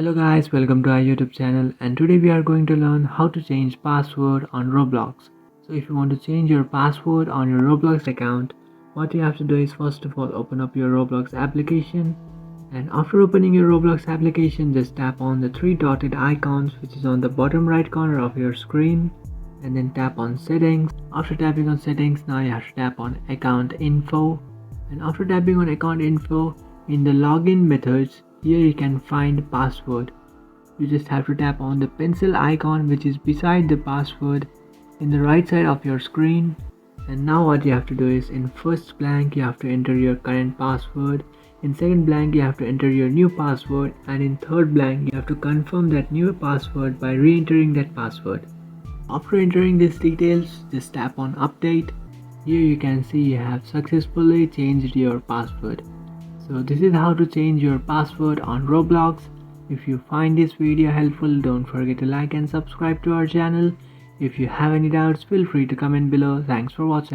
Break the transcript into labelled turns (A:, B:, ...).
A: Hello guys, welcome to our YouTube channel, and today we are going to learn how to change password on Roblox. So if you want to change your password on your Roblox account, what you have to do is first of all open up your Roblox application, and after opening your Roblox application just tap on the three dotted icons which is on the bottom right corner of your screen, and then tap on settings. After tapping on settings, now you have to tap on account info, and after tapping on account info, in the login methods, here you can find password. You just have to tap on the pencil icon which is beside the password in the right side of your screen. And now what you have to do is, in first blank you have to enter your current password, in second blank you have to enter your new password, and in third blank you have to confirm that new password by re-entering that password. After entering these details, just tap on update. Here you can see you have successfully changed your password. So this is how to change your password on Roblox. If you find this video helpful, don't forget to like and subscribe to our channel. If you have any doubts, feel free to comment below. Thanks for watching.